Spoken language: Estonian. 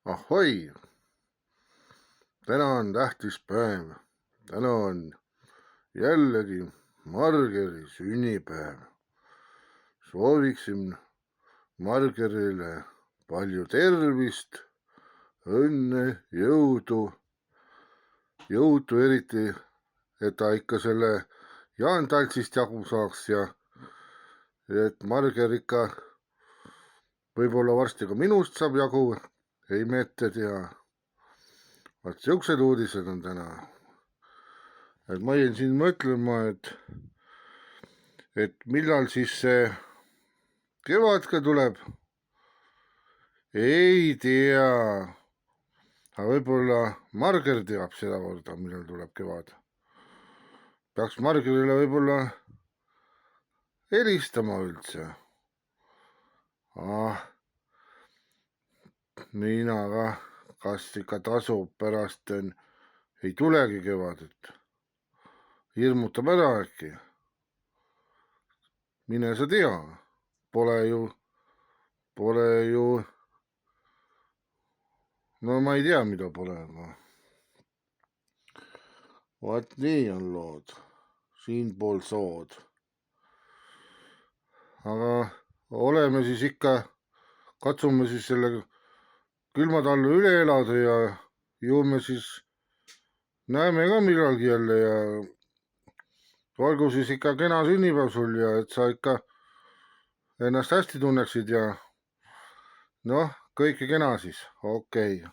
Ahoi, täna on tähtis päev. Täna on jällegi Margeri sünnipäev. Sooviksin Margerile palju tervist, õnne, jõudu eriti, et ta ikka selle Jaan Taltsist jagu saaks ja et Marger ikka võib-olla varsti ka minust saab jagu, ei me ette tea. Vaat siuksed uudised on täna. Et ma jäin siin mõtlema, et millal siis see kevad ka tuleb. Ei tea. Aga võib-olla Marger teab sedakorda, millal tuleb kevad. Peaks Margerile võib-olla helistama üldse. Mina ka, kas ikka tasub, pärast ei tulegi kevadet. Hirmutab ära äkki. Mine sa tea, pole ju, no ma ei tea, mida pole, aga vaat nii on lood, siinpool sood. Aga oleme siis ikka, katsume siis selle külma talve üle elada ja jõuame siis, näeme ka millalgi jälle ja olgu siis ikka kena sünnipäev sul ja et sa ikka ennast hästi tunneksid ja noh, kõike kena siis, okei.